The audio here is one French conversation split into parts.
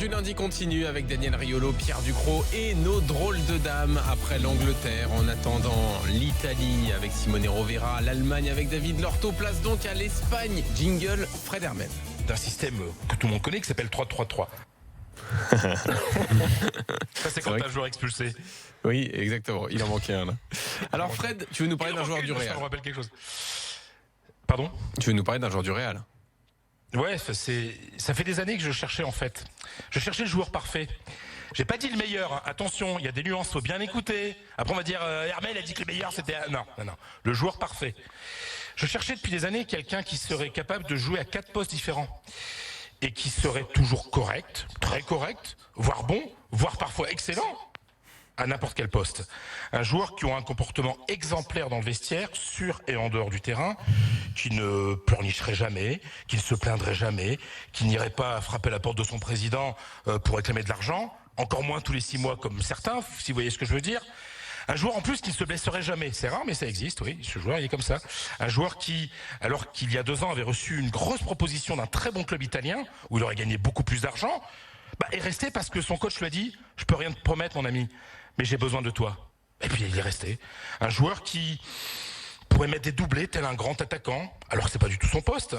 du lundi continue avec Daniel Riolo, Pierre Ducrot et nos drôles de dames après l'Angleterre. En attendant l'Italie avec Simone Rovera, l'Allemagne avec David Lorto, place donc à l'Espagne. Jingle Fred Hermel. D'un système que tout le monde connaît qui s'appelle 3-3-3. Ça c'est quand t'as un joueur expulsé. Oui, exactement, il en manquait un là. Alors Fred, tu veux nous parler d'un joueur du Real? Ça me rappelle quelque chose. Pardon? Tu veux nous parler d'un joueur du Real? Ouais, ça fait des années que je cherchais en fait. Je cherchais le joueur parfait. J'ai pas dit le meilleur, hein. Attention, il y a des nuances, faut bien écouter. Après on va dire Hermel a dit que le meilleur c'était... Non, le joueur parfait. Je cherchais depuis des années quelqu'un qui serait capable de jouer à 4 postes différents. Et qui serait toujours correct, très correct, voire bon, voire parfois excellent, à n'importe quel poste. Un joueur qui a un comportement exemplaire dans le vestiaire, sur et en dehors du terrain, qui ne pleurnicherait jamais, qui ne se plaindrait jamais, qui n'irait pas frapper la porte de son président pour réclamer de l'argent, encore moins tous les 6 mois comme certains, si vous voyez ce que je veux dire. Un joueur en plus qui ne se blesserait jamais, c'est rare mais ça existe, oui, ce joueur il est comme ça. Un joueur qui, alors qu'il y a 2 ans avait reçu une grosse proposition d'un très bon club italien, où il aurait gagné beaucoup plus d'argent, est resté parce que son coach lui a dit « Je peux rien te promettre mon ami, mais j'ai besoin de toi ». Et puis il est resté. Un joueur qui pourrait mettre des doublés tel un grand attaquant, alors que c'est pas du tout son poste.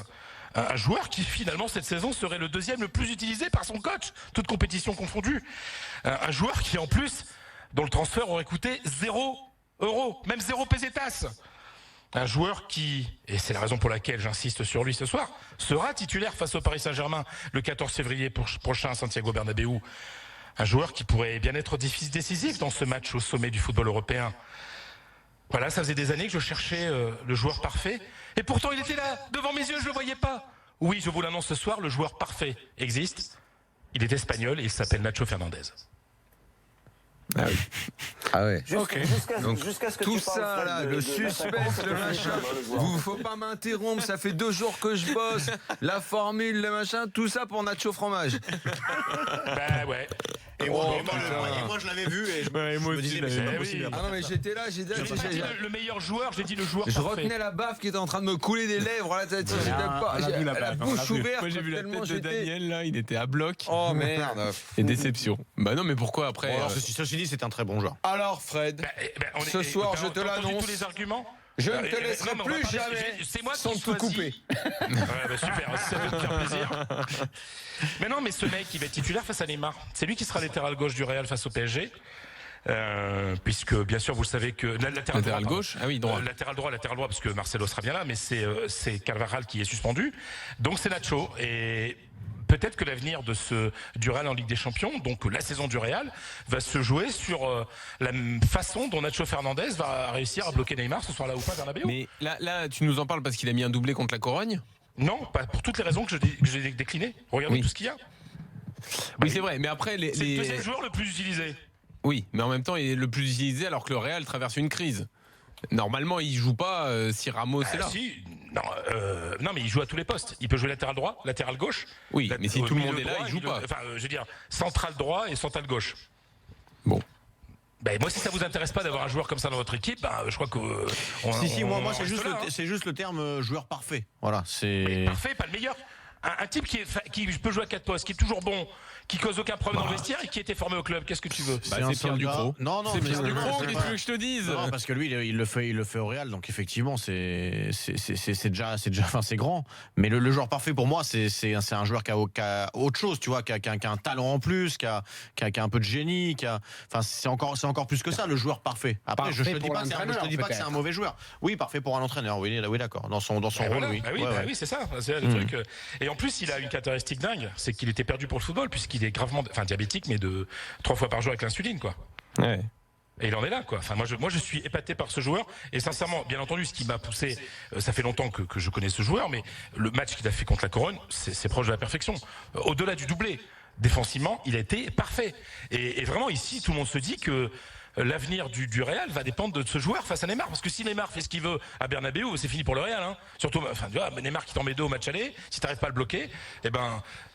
Un joueur qui finalement cette saison serait le 2e le plus utilisé par son coach, toute compétition confondue. Un joueur qui en plus... dont le transfert aurait coûté 0 €, même 0 pesetas. Un joueur qui, et c'est la raison pour laquelle j'insiste sur lui ce soir, sera titulaire face au Paris Saint-Germain le 14 février prochain à Santiago Bernabéu. Un joueur qui pourrait bien être décisif dans ce match au sommet du football européen. Voilà, ça faisait des années que je cherchais le joueur parfait. Et pourtant, il était là, devant mes yeux, je ne le voyais pas. Oui, je vous l'annonce ce soir, le joueur parfait existe. Il est espagnol et il s'appelle Nacho Fernandez. Ah oui. Ah ouais. Jusqu'à ce que Tout tu parles, ça Fred, là, le suspense, le machin. Vous faut pas m'interrompre, ça fait 2 jours que je bosse. La formule, le machin, tout ça pour Nacho Fromage. Bah ouais. Et moi, je l'avais vu et je me disais mais c'est pas possible. Ah non mais j'étais là, J'ai pas dit le meilleur joueur, j'ai dit le joueur je parfait. retenais la baffe qui était en train de me couler des lèvres. Là, la bouche ouverte. Moi j'ai vu la tête de Daniel là, il était à bloc. Oh merde. Et déception. Bah non mais pourquoi après Ceci dit, c'est un très bon joueur. Alors Fred, ce soir je te l'annonce. Tous les arguments. Je ne te laisserai plus jamais sans tout couper. Ouais, super, ça va te faire plaisir. Mais non, mais ce mec, il va être titulaire face à Neymar. C'est lui qui sera latéral gauche du Real face au PSG. Puisque bien sûr vous le savez que latéral gauche, ah oui droit, latéral droit parce que Marcelo sera bien là, mais c'est Carvajal qui est suspendu. Donc c'est Nacho et peut-être que l'avenir du Real en Ligue des Champions, donc la saison du Real, va se jouer sur la façon dont Nacho Fernandez va réussir à bloquer Neymar ce soir-là ou pas Bernabéu. Mais là, tu nous en parles parce qu'il a mis un doublé contre la Corogne? Non, pas pour toutes les raisons que j'ai déclinées. Regardez tout ce qu'il y a. Oui, c'est vrai, mais après c'est le 2e joueur le plus utilisé. Oui, mais en même temps, il est le plus utilisé alors que le Real traverse une crise. Normalement, il joue pas si Ramos est là. Si, non, mais il joue à tous les postes. Il peut jouer latéral droit, latéral gauche. Oui, mais si tout le monde est là, il joue pas. Enfin, je veux dire, central droit et central gauche. Bon. Ben, moi, si ça vous intéresse pas d'avoir un joueur comme ça dans votre équipe, je crois que. Moi, c'est juste le terme joueur parfait. Voilà, c'est. Parfait, pas le meilleur. Un type qui peut jouer à 4 postes, qui est toujours bon, qui cause aucun problème dans le vestiaire et qui était formé au club. Qu'est-ce que tu veux? C'est Pierre Ducrot. Non, c'est Pierre Ducrot. Qu'est-ce que tu veux que je te dise? Non, parce que lui, il le fait au Real, donc effectivement, c'est déjà, enfin, c'est grand. Mais le joueur parfait pour moi, c'est un joueur qui a autre chose, tu vois, qui a un talent en plus, qui a un peu de génie, enfin, c'est encore plus que ça, le joueur parfait. Après, je te dis pas que c'est un mauvais joueur. Oui, parfait pour un entraîneur. Oui, d'accord. Dans son rôle, oui. Oui, c'est ça. C'est le truc. Et en plus, il a une caractéristique dingue, c'est qu'il était perdu pour le football, puisqu'il est gravement, diabétique, mais de 3 fois par jour avec l'insuline, quoi. Ouais. Et il en est là, quoi. Enfin, moi, je suis épaté par ce joueur. Et sincèrement, bien entendu, ce qui m'a poussé, ça fait longtemps que je connais ce joueur, mais le match qu'il a fait contre la Corogne, c'est proche de la perfection. Au-delà du doublé, défensivement, il a été parfait. Et vraiment, ici, tout le monde se dit que l'avenir du Real va dépendre de ce joueur face à Neymar, parce que si Neymar fait ce qu'il veut à Bernabéu, c'est fini pour le Real, hein. Surtout, enfin, tu vois, Neymar qui t'en met 2 au match aller, si t'arrives pas à le bloquer,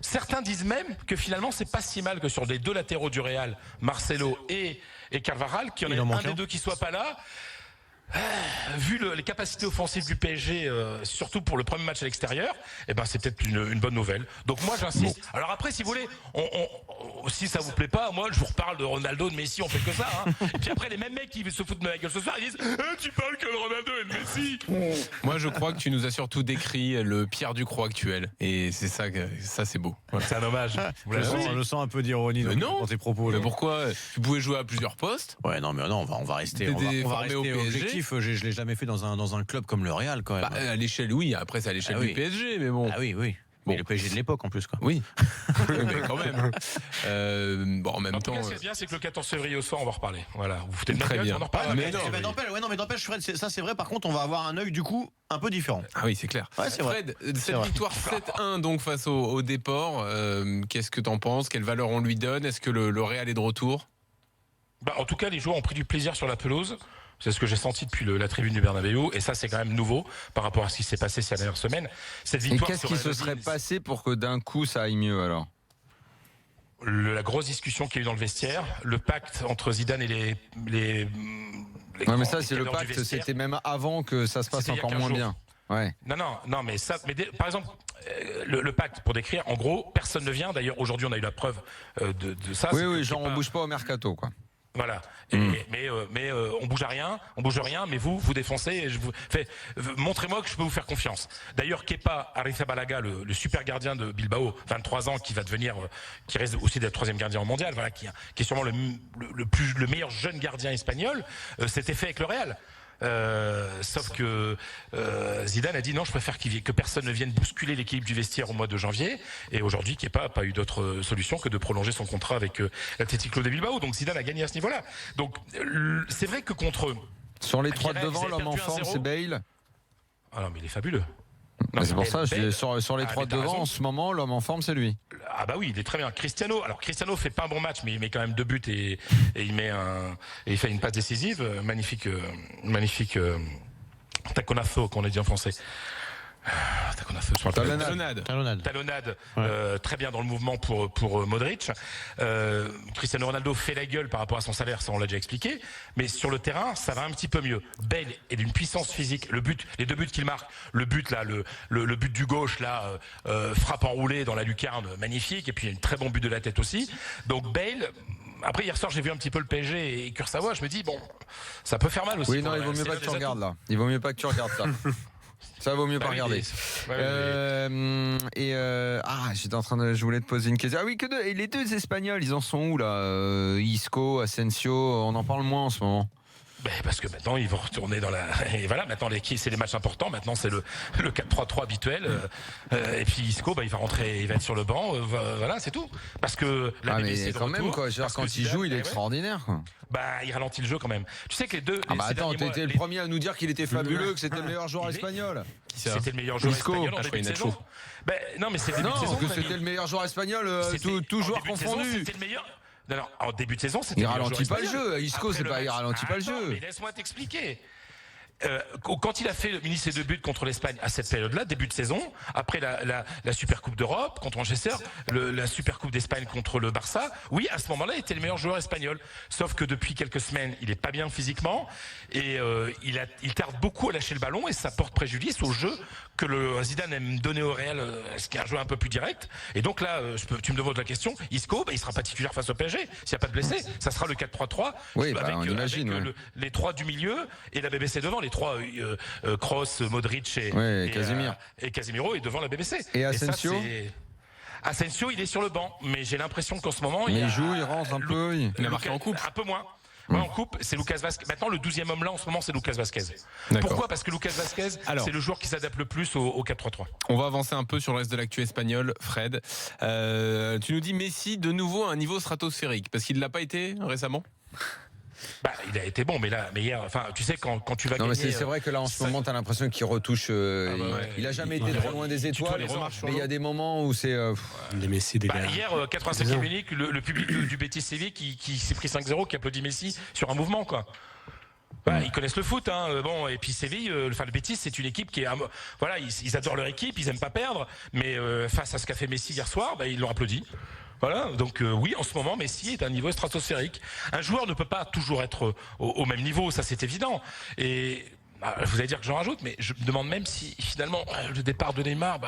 certains disent même que finalement c'est pas si mal que sur les 2 latéraux du Real, Marcelo et Carvajal, qu'il y en ait un des 2 qui soit pas là. Vu les capacités offensives du PSG, surtout pour le premier match à l'extérieur, c'est peut-être une bonne nouvelle. Donc moi j'insiste. Bon. Alors après, si vous voulez, si ça vous plaît pas, moi je vous reparle de Ronaldo, de Messi, on fait que ça. Hein. Et puis après les mêmes mecs qui se foutent de ma gueule ce soir, ils disent tu parles que de Ronaldo et de Messi. Moi je crois que tu nous as surtout décrit le Pierre Ducrot actuel. Et c'est ça c'est beau. Voilà. C'est un hommage. Je sens un peu d'ironie dans tes propos. Mais pourquoi tu pouvais jouer à plusieurs postes? Ouais, non, mais non, on va rester. On va rester au PSG. Je l'ai jamais fait dans un club comme le Real quand même. À l'échelle, oui. Après, c'est à l'échelle du PSG, mais bon. Ah oui. Bon. Mais le PSG de l'époque en plus, quoi. Oui. Mais quand même. En même temps. Ce qui est bien, c'est que le 14 février au soir, on va reparler. Voilà. Vous foutez de très gueule, bien. on en reparle. Mais n'empêche, Fred, ça c'est vrai. Par contre, on va avoir un œil du coup un peu différent. Ah oui, c'est clair. Ouais, c'est Fred, vrai. cette victoire 7-1 donc face au Déport, qu'est-ce que t'en penses? Quelle valeur on lui donne? Est-ce que le Real est de retour? En tout cas, les joueurs ont pris du plaisir sur la pelouse. C'est ce que j'ai senti depuis la tribune du Bernabéu, et ça c'est quand même nouveau par rapport à ce qui s'est passé ces dernières semaines. Cette victoire. Et qu'est-ce qui se serait passé pour que d'un coup ça aille mieux alors? La grosse discussion qu'il y a eu dans le vestiaire, le pacte entre Zidane et les non mais ça c'est le pacte, c'était même avant que ça se passe encore moins bien. Ouais. Non, mais ça, par exemple, le pacte pour décrire, en gros, personne ne vient. D'ailleurs, aujourd'hui, on a eu la preuve de ça. Oui, genre on bouge pas au mercato, quoi. Voilà. Mais on bouge rien, mais vous défoncez et je vous fais montrez-moi que je peux vous faire confiance. D'ailleurs, Kepa Arrizabalaga, le super gardien de Bilbao, 23 ans, qui va devenir qui reste aussi d'être troisième gardien au mondial, voilà, qui est sûrement le meilleur jeune gardien espagnol, c'était fait avec le Real. Sauf que Zidane a dit non, je préfère que personne ne vienne bousculer l'équipe du vestiaire au mois de janvier. Et aujourd'hui, Kepa n'a pas eu d'autre solution que de prolonger son contrat avec l'Atlético de Bilbao. Donc Zidane a gagné à ce niveau-là. Donc c'est vrai que contre eux, sur les trois de devant, l'homme en forme, c'est Bale. Ah non, mais il est fabuleux. Non, c'est pour ça, sur les trois de devant, en ce moment, l'homme en forme, c'est lui. Ah bah oui, il est très bien. Cristiano fait pas un bon match, mais il met quand même 2 buts et il fait une passe décisive. Magnifique taconazo, qu'on a dit en français. Talonnade. Ouais. Très bien dans le mouvement pour Modric. Cristiano Ronaldo fait la gueule par rapport à son salaire, ça on l'a déjà expliqué. Mais sur le terrain, ça va un petit peu mieux. Bale est d'une puissance physique. Les 2 buts qu'il marque, le but là, le but du gauche là, frappe enroulée dans la lucarne, magnifique. Et puis il y a un très bon but de la tête aussi. Donc Bale. Après hier soir j'ai vu un petit peu le PSG et Kurzawa, je me dis bon, ça peut faire mal aussi. Oui, non, il vaut mieux pas que tu regardes là. Il vaut mieux pas que tu regardes ça. Ça vaut mieux pas regarder. J'étais en train je voulais te poser une question. Ah oui, et les deux Espagnols, ils en sont où là? Isco, Asensio, on en parle moins en ce moment. Parce que maintenant ils vont retourner dans et voilà, maintenant c'est les matchs importants, maintenant c'est le 4-3-3 habituel, et puis Isco il va rentrer, il va être sur le banc, voilà, c'est tout, parce que mais quand même quoi, quand il joue il est extraordinaire quoi. Il ralentit le jeu quand même. Tu sais que les deux. Attends, t'étais le premier à nous dire qu'il était fabuleux, que c'était le meilleur joueur espagnol. C'était le meilleur joueur espagnol en début de saison. Non, mais c'est début de saison. Que c'était le meilleur joueur espagnol, tout joueur confondu. C'était le meilleur. Non, en début de saison, c'était. Il ralentit pas le jeu. Isco, il ralentit pas le jeu. Mais laisse-moi t'expliquer. Quand il a mis ses 2 buts contre l'Espagne à cette période-là, début de saison, après la Super Coupe d'Europe contre Manchester, la Super Coupe d'Espagne contre le Barça, oui, à ce moment-là, il était le meilleur joueur espagnol. Sauf que depuis quelques semaines, il est pas bien physiquement et il tarde beaucoup à lâcher le ballon et ça porte préjudice au jeu que le Zidane aime donner au Real, ce qui est un jeu un peu plus direct. Et donc là, tu me demandes la question, Isco, il sera pas titulaire face au PSG s'il n'y a pas de blessé. Ça sera le 4-3-3 oui, on imagine, avec les 3 du milieu et la BBC devant. Les 3 Kroos, Modric et Casemiro et devant la BBC. Et Asensio Asensio, il est sur le banc, mais j'ai l'impression qu'en ce moment il joue, il rentre un peu, il a marqué en coupe. Un peu moins. Ouais, en coupe, c'est Lucas Vazquez. Maintenant, le 12e homme là, en ce moment, c'est Lucas Vazquez. Pourquoi? Parce que Lucas Vazquez, c'est le joueur qui s'adapte le plus au 4-3-3. On va avancer un peu sur le reste de l'actu espagnol, Fred. Tu nous dis Messi, de nouveau à un niveau stratosphérique, parce qu'il ne l'a pas été récemment? Il a été bon, mais hier, tu sais, quand tu vas gagner. Non, mais c'est vrai que là, en ce moment, t'as l'impression qu'il retouche. Il a jamais été trop loin des étoiles, mais il y a des moments où c'est. Les Messi, des gars. Hier, 85e minute, le public du Betis Séville qui s'est pris 5-0, qui applaudit Messi sur un mouvement, quoi. Ils connaissent le foot, hein. Bon, et puis Séville, le Betis, c'est une équipe qui est, voilà, ils adorent leur équipe, ils aiment pas perdre, mais face à ce qu'a fait Messi hier soir, ils l'ont applaudi. Voilà, donc oui, en ce moment, Messi est à un niveau stratosphérique. Un joueur ne peut pas toujours être au même niveau, ça c'est évident. Et vous allez dire que j'en rajoute, mais je me demande même si finalement le départ de Neymar,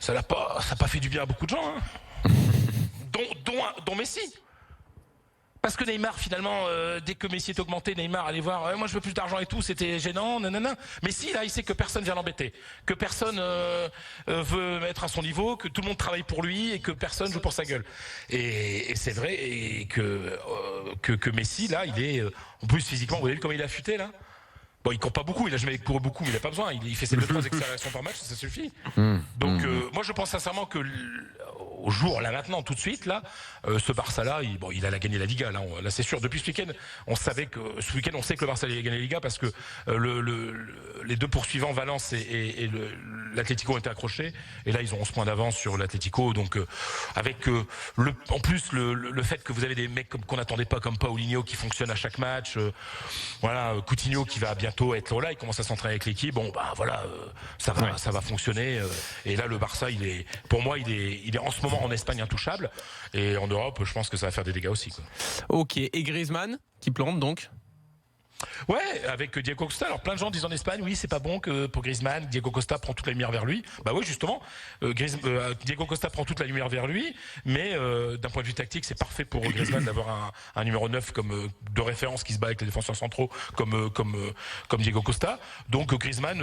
ça n'a pas fait du bien à beaucoup de gens, hein. dont Messi. Parce que Neymar, finalement, dès que Messi est augmenté, Neymar allait voir, moi je veux plus d'argent et tout, c'était gênant, nanana. Messi, là, il sait que personne vient l'embêter, que personne veut être à son niveau, que tout le monde travaille pour lui et que personne joue pour sa gueule. Et c'est vrai et que Messi, là, il est, en plus physiquement, vous voyez comment il a affûté, là. Bon, il court pas beaucoup, il a jamais couru beaucoup, mais il a pas besoin. Il fait ses 2-3 accélérations par match, ça suffit. Donc, moi, je pense sincèrement que au jour, là maintenant, tout de suite, là, ce Barça-là, il allait gagner la Liga. Là, c'est sûr. Depuis ce week-end, on savait que ce week-end, on sait que le Barça allait gagner la Liga parce que les deux poursuivants, Valence et l'Atlético, ont été accrochés. Et là, ils ont 11 points d'avance sur l'Atlético. Donc, avec en plus le fait que vous avez des mecs qu'on n'attendait pas, comme Paulinho, qui fonctionne à chaque match. Voilà, Coutinho qui va bientôt être là, il commence à s'entraîner avec l'équipe. Bon, voilà, ça va fonctionner. Et là, le Barça, pour moi, il est en ce moment en Espagne intouchable. Et en Europe, je pense que ça va faire des dégâts aussi, quoi. Ok, et Griezmann qui plante donc. Ouais, avec Diego Costa. Alors plein de gens disent en Espagne, oui, c'est pas bon que pour Griezmann, Diego Costa prend toute la lumière vers lui. Bah oui, justement, Diego Costa prend toute la lumière vers lui, mais d'un point de vue tactique, c'est parfait pour Griezmann d'avoir un numéro 9 comme de référence qui se bat avec les défenseurs centraux comme Diego Costa. Donc Griezmann,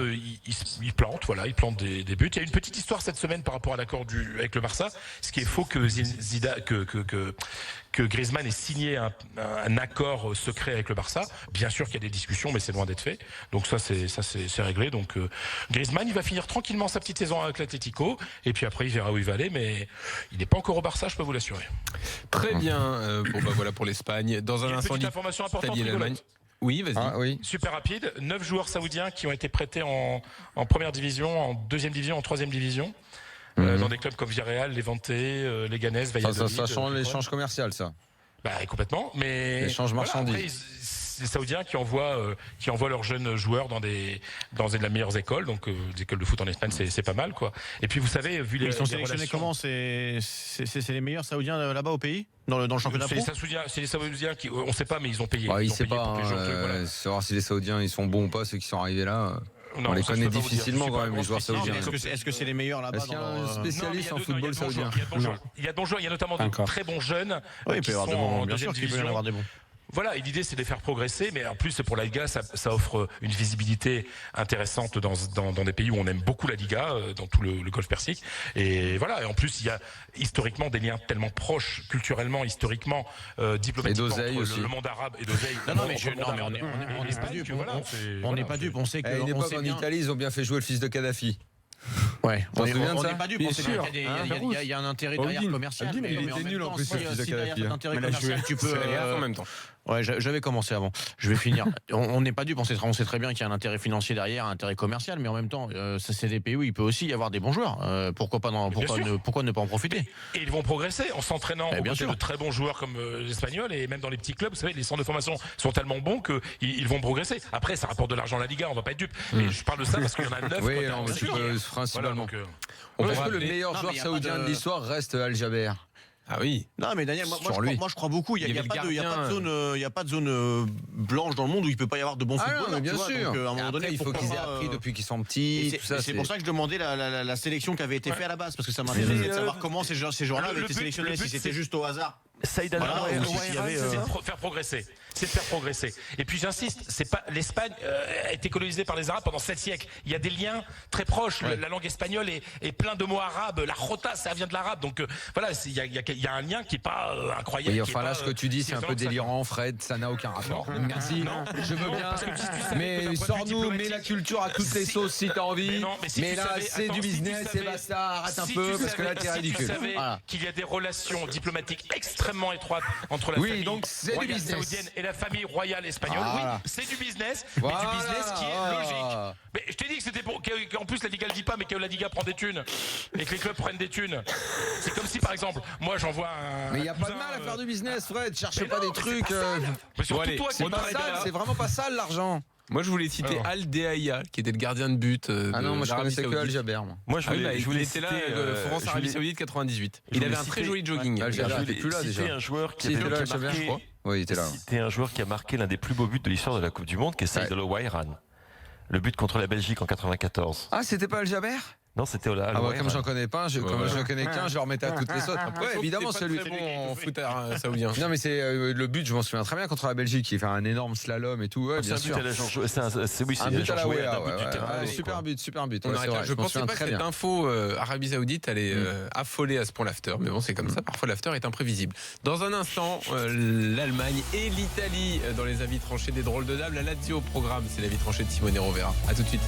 il plante, voilà, il plante des buts. Il y a une petite histoire cette semaine par rapport à l'accord avec le Barça. Ce qui est faux que Griezmann ait signé un accord secret avec le Barça. Bien sûr qu'il y a des discussions, mais c'est loin d'être fait. Donc ça c'est réglé. Donc Griezmann, il va finir tranquillement sa petite saison avec l'Atlético, et puis après il verra où il va aller, mais il n'est pas encore au Barça, je peux vous l'assurer. Très bien. Voilà pour l'Espagne. Dans un instant, petite information importante, l'Allemagne. Oui, vas-y. Ah, oui. Super rapide. 9 joueurs saoudiens qui ont été prêtés en première division, en deuxième division, en troisième division. Dans des clubs comme Villarreal, Levante, Leganés, Valladolid. Ça change l'échange commercial, ça. Complètement. Mais l'échange marchandises. Après, les Saoudiens qui envoient leurs jeunes joueurs dans des de meilleures écoles, donc des écoles de foot en Espagne, c'est pas mal, quoi. Et puis vous savez, vu Ils sont les sélectionnés relations, comment c'est les meilleurs Saoudiens là-bas au pays, dans le championnat pro. C'est les Saoudiens qui, on sait pas, mais ils ont payé. Il ils ont sait payé pas. pour que les joueurs, voilà. Savoir si les Saoudiens ils sont bons ou pas, ceux qui sont arrivés là. Non, on les ça, connaît je peux pas vous dire. difficilement Je suis quand pas même, un les joueurs grand saoudiens. Est-ce que c'est les meilleurs là-bas Est-ce qu'il y a un Non, spécialiste en football saoudien? Il y a de bons joueurs, il y a notamment de très bons jeunes. Oui, il qui peut y avoir sont des bons, en bien deuxième sûr qu'il peut y en division. avoir des bons. Voilà, et l'idée c'est de les faire progresser, mais en plus c'est pour la Liga, ça offre une visibilité intéressante dans des pays où on aime beaucoup la Liga, dans tout le golfe Persique. Et voilà, et en plus il y a historiquement des liens tellement proches, culturellement, historiquement, diplomatiquement, d'oseille entre aussi. le monde arabe et d'oseille. On n'est pas dupe, on sait que. À une époque en bien. Italie, ils ont bien fait jouer le fils de Kadhafi. Ouais, T'en souviens de ça? n'est pas dupe, on sait bien qu'il y a un intérêt derrière commercial. Odin, il mais en était même nul en temps, plus, le fils de si derrière Kadhafi, cet hein. intérêt Mais là, commercial, tu peux. en même temps. Ouais, j'avais commencé avant. Je vais finir. On n'est pas dupe, on sait très bien qu'il y a un intérêt financier derrière, un intérêt commercial, mais en même temps, ça c'est des pays où il peut aussi y avoir des bons joueurs. Pourquoi ne pas en profiter? Et ils vont progresser en s'entraînant aux bien côtés sûr. de très bons joueurs comme les Espagnols, et même dans les petits clubs, vous savez, les centres de formation sont tellement bons qu'ils vont progresser. Après, ça rapporte de l'argent à la Liga, on va pas être dupe. Mais je parle de ça parce qu'il y en a 9. Oui, non, mais principalement. On pense que le meilleur joueur saoudien de l'histoire reste Al Jaber. Ah oui. Non mais Daniel, moi je crois beaucoup. Il y a pas de zone blanche dans le monde où il peut pas y avoir de bons footballeurs. Bien sûr. Donc, à un moment donné, il faut qu'ils aient appris depuis qu'ils sont petits. C'est pour ça que je demandais la sélection qui avait été faite à la base, parce que ça m'intéressait de savoir comment ces gens-là avaient été sélectionnés, si c'était juste au hasard. C'est de faire progresser. C'est de faire progresser. Et puis j'insiste, c'est pas l'Espagne a été colonisée par les Arabes pendant 7 siècles. Il y a des liens très proches. La langue espagnole est plein de mots arabes. La jota, ça vient de l'arabe. Donc voilà, il y a un lien qui est pas incroyable. Oui, enfin là, ce que tu dis, c'est un peu délirant, Fred. Ça n'a aucun rapport. Merci. Je veux bien. Mais sors-nous, mets la culture à toutes les sauces si t'as envie. Mais là, c'est du business, c'est basta. Arrête un peu parce que là, t'es ridicule. Si tu savais qu'il y a des relations diplomatiques extrêmement étroites entre la famille royale saoudienne et la famille royale espagnole, oui, c'est du business, mais du business qui est logique. Mais je t'ai dit que c'était qu'en plus la Liga le dit pas, mais que la Liga prend des thunes et que les clubs prennent des thunes. C'est comme si par exemple, moi j'envoie un. Mais il y a pas de mal à faire du business, Fred. Cherche pas des trucs. Mais surtout toi, c'est pas sale, c'est vraiment pas sale l'argent. Moi, je voulais citer Al Deaya, qui était le gardien de but. Non, moi je connaissais que Al Jaber. Moi, je voulais était là, France-Arabie Saoudite 98. Il avait un très joli jogging. Al Jaber n'était plus là déjà. C'était un joueur qui était là, je crois. Oui, il était là. C'était un joueur qui a marqué l'un des plus beaux buts de l'histoire de la Coupe du Monde, qui est Saïd El Ouaïran. Le but contre la Belgique en 94. Ah, c'était pas Al Jaber? Non, c'était Al Ouaïran. Comme j'en connais pas, comme je connais qu'un, je le remettais à toutes les autres. Ouais, évidemment, celui très bon en foot saoudien. Non, mais c'est le but, je m'en souviens très bien contre la Belgique. Il fait un énorme slalom et tout. Ouais, bien sûr. C'est un but à la Wea. Super but. Je pensais pas que cette info Arabie Saoudite allait affoler à ce point l'after. Mais bon, c'est comme ça. Parfois, l'after est imprévisible. Dans un instant, l'Allemagne et l'Italie dans les avis tranchés des drôles de dames. La Lazio au programme, c'est l'avis tranché de Simone Rovera. À tout de suite.